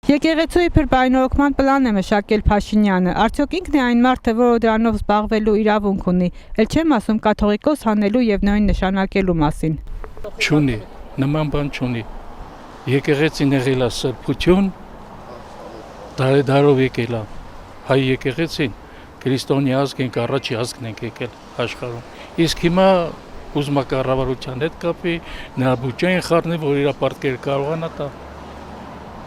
Եկեղեցուի փրկարարական պլան է մշակել Փաշինյանը, արդյոք ինքն է այն մարդը, որը դրանով զբաղվելու իրավունք ունի, էլ չեմ ասում կաթողիկոս հանելու եւ նույն նշանակելու մասին։ Չունի, նման բան չունի։ Եկեղեցին եղել է սրբություն, դարով եկել է հայ եկեղեցին, քրիստոնյա ազգ ենք, առաջի ազգն ենք եկել աշխարհում։ Իսկ հիմա ուզում է կառավարության հետ կապի, նրա բյուջեն խառնի, որ իր պարտքերը կարողանա տա։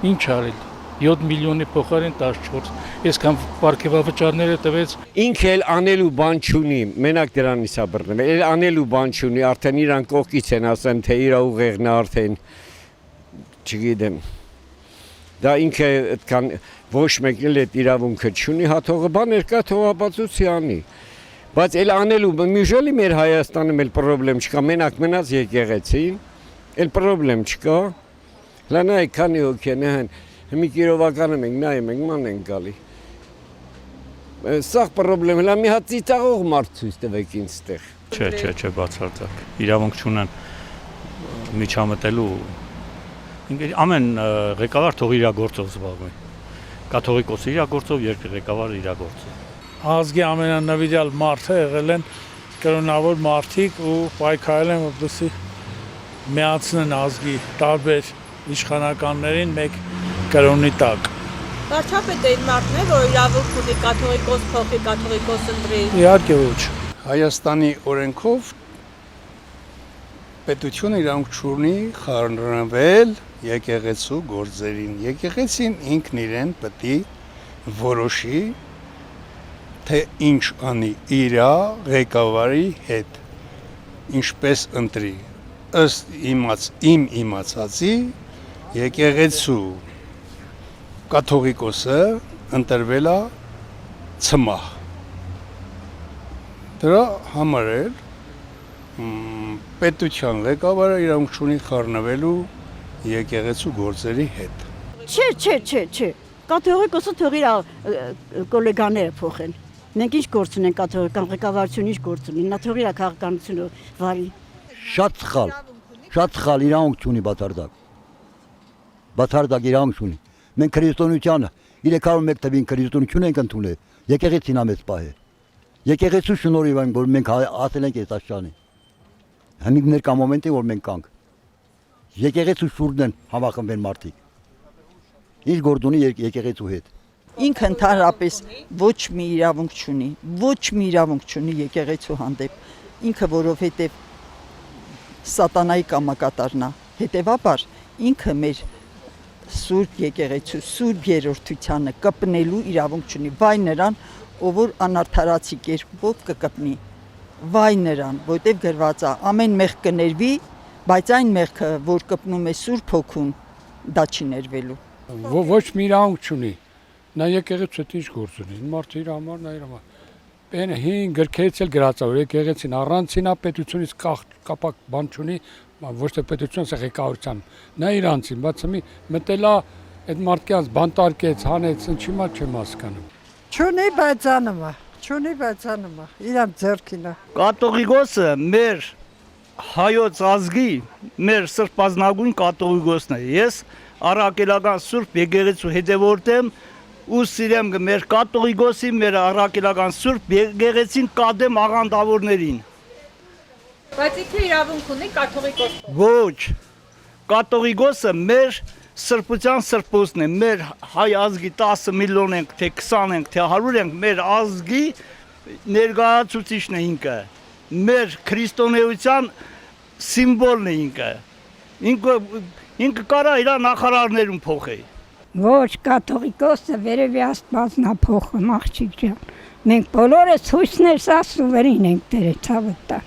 Ինչ արել 7 միլիոնի փոխարեն 14, այսքան պարգևավճարները տվեց։ Ինքը էլ անելու բան չունի, մենակ դրանից է բռնում, էլ անելու բան չունի, արդեն իրան կողքից են ասեն, թե իր ուղեղն է արդեն, չգիտեմ, դա ինքը այդքան ոչ մեկն էլ այդ իրավունքը չունի, հաթողը բաներ կա, թողապացուցի անի, բայց էլ անելու, միժելի մեր Հայաստանում էլ պրոբլեմ չկա, մենակ մնաց եկեղեցին, էլ պրոբլեմ չկա, լանայ քանի հոգի են հեն, մի կիրովականը մենք նայում ենք, ման ենք գալի։ Սաղ պրոբլեմ, հլա մի հատ ծիծաղող մարդ ցույց տվեք ինձ տեղ։ Չէ, բացարձակ։ Իրավունք չունեն միջամտելու։ Ամեն ղեկավար թող իր գործով զբաղվի։ Կաթողիկոսը իր գործով, երկրղեկավարը իր գործով։ Ազգի ամենանվիրյալ մարդը եղել են կրոնավոր մարդիկ ու պայքարել են, որպեսզի միացնեն ազգի տարբեր իշխանականներին մեկ կրոնի տակ։ Վարչապետը այն մարդն է, որ իրավունք ունի կաթողիկոս փոխի, կաթողիկոս ընտրի։ Իհարկե ոչ։ Հայաստանի օրենքով պետությունը իրավունք չունի խառնվել եկեղեցու գործերին։ Եկեղեցին ինքն իրեն պետք է որոշի, թե ինչ անի իր ղեկավարի հետ, ինչպես ընտրի։ Ըստ իմ իմացածի եկեղեցու կաթողիկոսը ընտրվել է ցմահ։ Դրա համար էլ պետության ղեկավարը իրավունք չունի խառնվելու եկեղեցու գործերի հետ։ Չէ, կաթողիկոսը թող իր գոլեգաները փոխեն։ Մենք ինչ գործ ունենք կաթողիկական ղեկավարությունը, ինչ գործ ունի, նա թող իր քաղաքականությունը վարի։ Շատ սխալ իրավունք չունի բացարձակ իրավունք չունի։ Մենք քրիստոնեությանը 301 թվին քրիստոնեություն ենք ընդունել, եկեղեցին է մեզ պահել։ Եկեղեցու շնորհիվ այն, որ մենք ասել ենք այս աշճանի։ Հենց ներկա մոմենտի որ մենք կանք։ Եկեղեցու շուրջ են համախմբել մարդիկ։ Ինչ գործ ունի եկեղեցու հետ։ Ինքը ընդհանրապես ոչ մի իրավունք չունի եկեղեցու հանդեպ։ Ինքը որովհետև սատանայի կամակատարն է, հետևաբար ինքը մեր սուրբ եկեղեցու, սուրբ երրորդությանը կպնելու իրավունք չունի, վայ նրան, ով որ անարդարացի կերպով կկպնի, վայ նրան, որտև գրված է, ամեն մեղք կներվի, բայց այն մեղքը, որ կպնում է սուրբ հոգուն, դա չի ներվելու։ Ոչ մի իրավունք չունի, նա եկեղեցու հետ ինչ գործ ունի, մարդը իր համար, նա իր համար։ Այն հին գրքերից էլ գրած է, որ եկեղեցին առանցին է պետությունից կապակ բան չունի, ոչ թե պետությունից ղեկավարության, նա իրանցին, բայց մտել է այդ մարդկանց բանտարկեց, հանեց, ինչի՞ մա չեմ հասկանում։ Չունի, բայց անում է, իրանց ձեռքին է։ Կաթողիկոսը մեր հայոց ազգի, մեր սրբազնագույն կաթողիկոսն է։ Ես առաքելական սուրբ եկեղեցու հետևորդ եմ ու սիրեմ մեր կաթողիկոսի, մեր առաքելական սուրբ եկեղեցին կադեմ աղանդավորներին։ Բայց ինքը իրավունք ունի կաթողիկոս։ Ոչ, կաթողիկոսը մեր սրբության սրբոցն է, մեր հայ ազգի 10 միլիոն ենք, թե 20 ենք, թե 100 ենք, մեր ազգի ներկայացուցիչն է ինքը, մեր քրիստոնեության սիմվոլն է ինքը, ինքը կարա իր նախարարներում փոխի։ Ոչ, կաթողիկոսը վերևի Աստվածն է փոխում, աղջիկ ջան։ Մենք բոլորս հույսներս Աստծո վերին ենք դրել, ցավը տա։